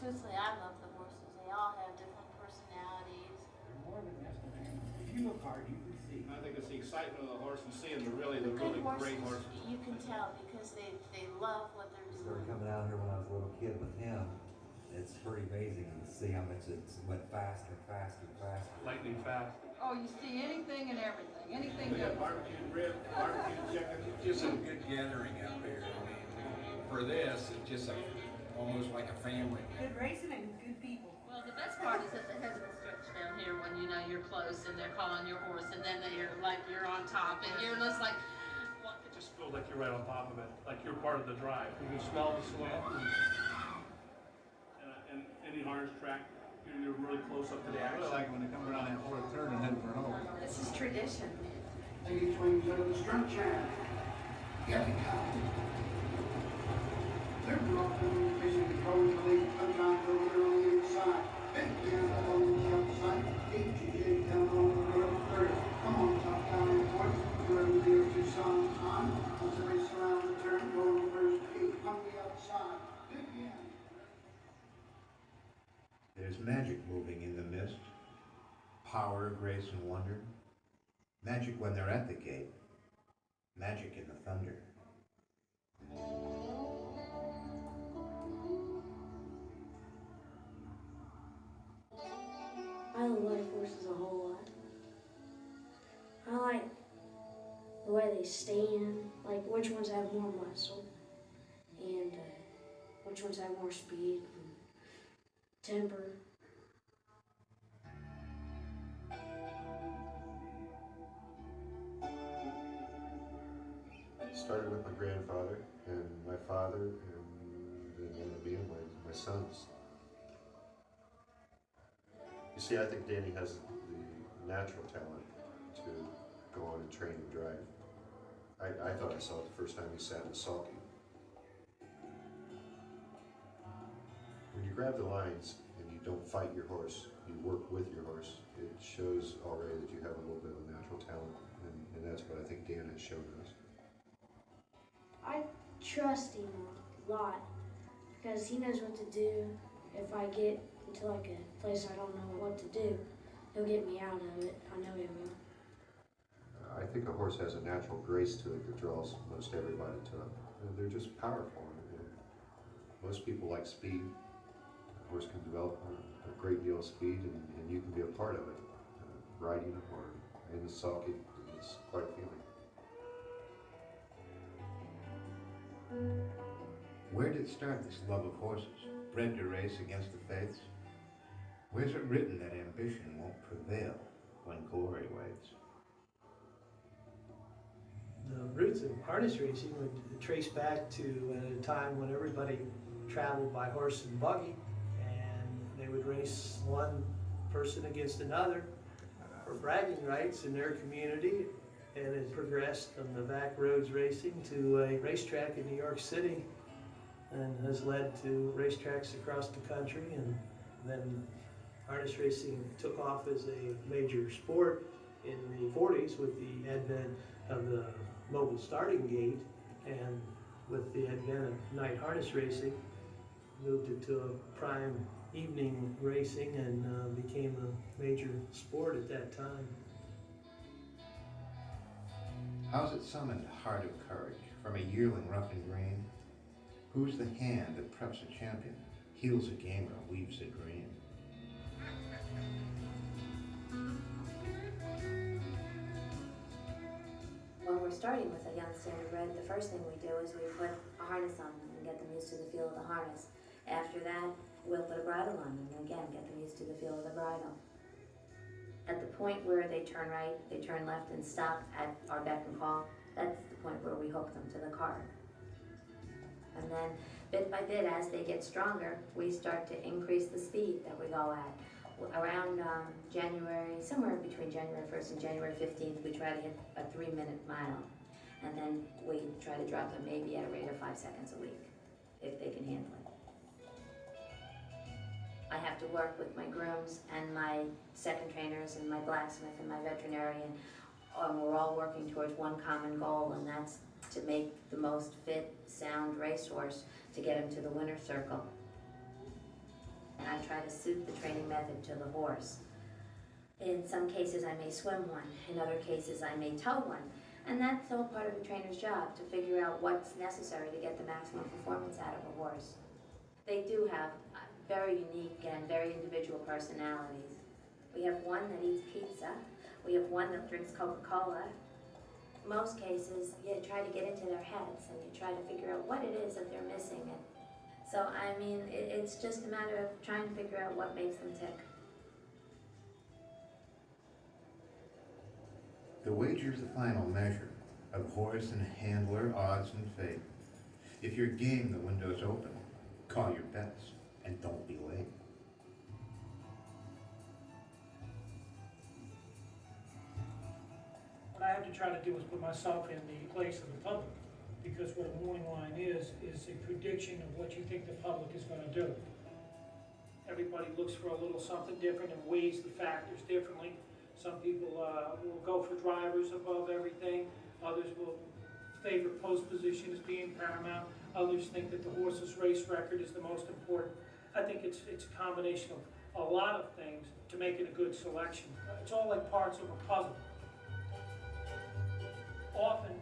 Truthfully, I love the horses. They all have different personalities. They're more than just an animal. If you look hard, you can see. I think it's the excitement of the horse and seeing the Good really horses, great horses. you can tell because they love what they're I started doing. coming out here when I was a little kid with him. It's pretty amazing to see how much it went faster and faster and faster. Lightning fast. Oh, you see anything and everything, anything They got goes. barbecue ribs, barbecue chicken. Just a good gathering out there. I mean, for this, it's just almost like a family. Good racing and good people. Well, the best part is at the head of the stretch down here when you know you're close and they're calling your horse and then they're like you're on top and you're just like, what? It just feels like you're right on top of it, like you're part of the drive. You can smell the sweat. And any harness track, you're really close up to the I really action. like it when they come around that fourth turn and head for an over. This is tradition. Lady swings over the strut chair. Here we go. They're blocking, facing the control of the lead. Sunshine over there on the inside. Big down on the outside. HJ down on the road third. Come on, top down in fourth. Through there to Son's on. As the race around the turn, going first eight on the outside. Big down. There's magic moving in the mist, power, grace, and wonder. Magic when they're at the gate, magic in the thunder. I like horses a whole lot. I like the way they stand, like which ones have more muscle, and which ones have more speed and temper. Started with my grandfather and my father, and then ended me and my sons. You see, I think Danny has the natural talent to go on and train and drive. I thought I saw it the first time he sat in a sulky. When you grab the lines and you don't fight your horse, you work with your horse, it shows already that you have a little bit of natural talent, and that's what I think Dan has shown us. I trust him a lot because he knows what to do. If I get into like a place I don't know what to do, he'll get me out of it. I know he will. I think a horse has a natural grace to it that draws most everybody to it. They're just powerful. And most people like speed. A horse can develop a great deal of speed, and you can be a part of it. Riding or in the sulky, it's quite a feeling. Where did it start, this love of horses, bred to race against the faiths? Where's it written that ambition won't prevail when glory waits? The roots of harness racing would trace back to a time when everybody traveled by horse and buggy, and they would race one person against another for bragging rights in their community, and it progressed from the back roads racing to a racetrack in New York City, and has led to racetracks across the country, and then harness racing took off as a major sport in the 40s with the advent of the mobile starting gate, and with the advent of night harness racing, moved into a prime evening racing and became a major sport at that time. How's it summoned heart of courage from a yearling rough and green? Who's the hand that preps a champion, heals a gamer, weaves a dream? When we're starting with a young standardbred, the first thing we do is we put a harness on them and get them used to the feel of the harness. After that, we'll put a bridle on them and again get them used to the feel of the bridle. At the point where they turn right, they turn left and stop at our beck and call, that's the point where we hook them to the cart. And then bit by bit, as they get stronger, we start to increase the speed that we go at. Around January, somewhere between January 1st and January 15th, we try to hit a 3-minute mile. And then we try to drop them maybe at a rate of 5 seconds a week, if they can handle it. I have to work with my grooms and my second trainers and my blacksmith and my veterinarian. We're all working towards one common goal, and that's to make the most fit, sound racehorse to get him to the winner's circle. and I try to suit the training method to the horse. In some cases I may swim one, in other cases I may tow one, and that's all part of the trainer's job, to figure out what's necessary to get the maximum performance out of a horse. They do have very unique and very individual personalities. We have one that eats pizza, we have one that drinks Coca-Cola. Most cases, you try to get into their heads and you try to figure out what it is that they're missing. And so, I mean, it's just a matter of trying to figure out what makes them tick. The wager is the final measure of horse and handler odds and fate. If you're game, the window's open. Call your bets and don't be late. What I have to try to do is put myself in the place of the public, because what a morning line is a prediction of what you think the public is going to do. Everybody looks for a little something different and weighs the factors differently. Some people will go for drivers above everything. Others will favor post position as being paramount. Others think that the horse's race record is the most important. I think it's a combination of a lot of things to make it a good selection. It's all like parts of a puzzle. Often,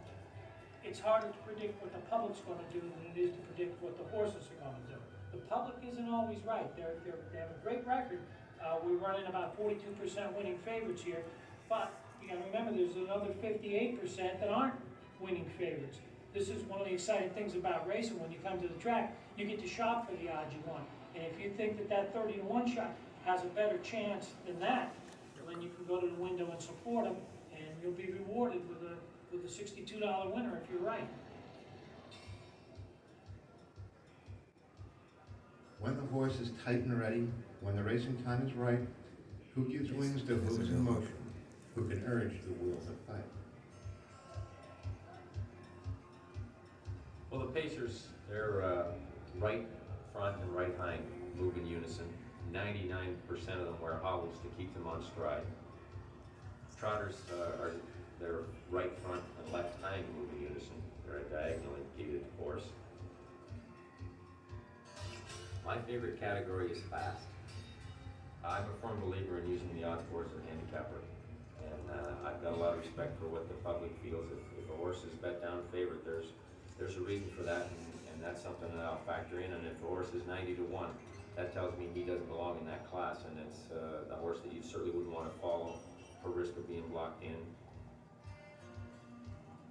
it's harder to predict what the public's going to do than it is to predict what the horses are going to do. The public isn't always right. They have a great record. We're running about 42% winning favorites here, but you got to remember there's another 58% that aren't winning favorites. This is one of the exciting things about racing. When you come to the track, you get to shop for the odds you want. And if you think that 30-to-1 shot has a better chance than that, then you can go to the window and support them, and you'll be rewarded with a $62 winner if you're right. When the horse is tight and ready, when the racing time is right, who gives wings to hooves in motion? Who can urge the wheels of fight? Well, the pacers, they're right front and right hind move in unison. 99% of them wear hobbles to keep them on stride. Trotters are their right front and left hind move in unison. They're a diagonal indicated horse. My favorite category is fast. I'm a firm believer in using the odds horse as a handicapper, and I've got a lot of respect for what the public feels. If a horse is bet down favorite, there's a reason for that, and that's something that I'll factor in. And if the horse is 90-to-1, that tells me he doesn't belong in that class, and it's a horse that you certainly wouldn't want to follow for risk of being blocked in.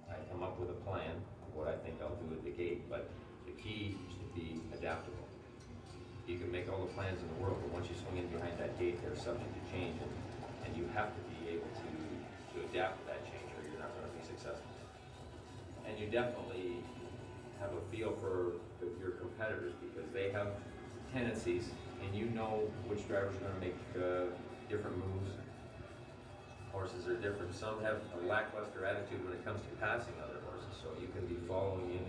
I come up with a plan of what I think I'll do at the gate, but the key is to be adaptable. You can make all the plans in the world, but once you swing in behind that gate, they're subject to change, and you have to be able to adapt to that change, or you're not going to be successful. And you definitely have a feel for your competitors, because they have tendencies, and you know which drivers are going to make different moves. Horses are different. Some have a lackluster attitude when it comes to passing other horses, so you can be following in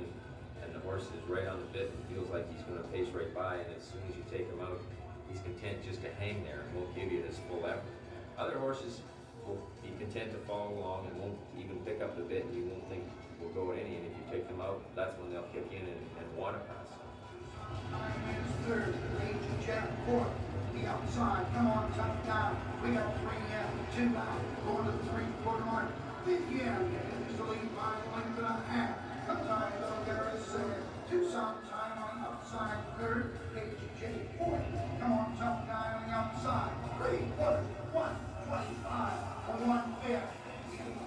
and the horse is right on the bit and feels like he's going to pace right by, and as soon as you take him out, he's content just to hang there and won't give you his full effort. Other horses will be content to follow along and won't even pick up the bit, and you won't think will go at any, and if you take them out, that's when they'll kick in and want to pass. Third, Agent Jack fourth, the outside, come on, tough down. We got 3 in, 2 out, going to the 3/4 mark. Begin, is the lead by a length and a half. Sometimes they'll get her second. Tucson time on the outside, third, Agent fourth. Come on, tough guy on the outside. 3/4, 125, or 1/5.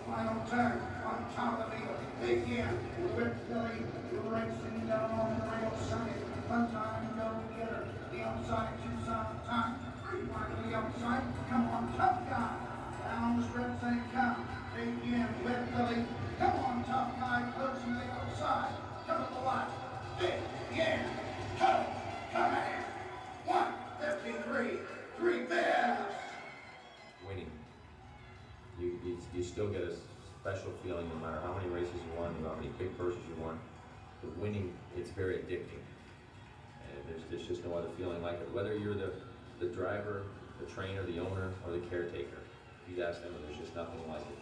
Final turn on top of the field. Begin with Billy racing down on the rail side. One time go getter. The outside, Tucson time. 3 wide to the outside. Come on, tough guy. Down the stretch they come. Begin with Billy. Come on, tough guy. Close to the outside. Come to the left. Begin. Come in. 1:53. 3/5. Winning. You still get a special feeling no matter how many races you won, how many big purses you won. The winning, it's very addicting. And there's just no other feeling like it. Whether you're the driver, the trainer, the owner, or the caretaker, you'd ask them, and there's just nothing like it.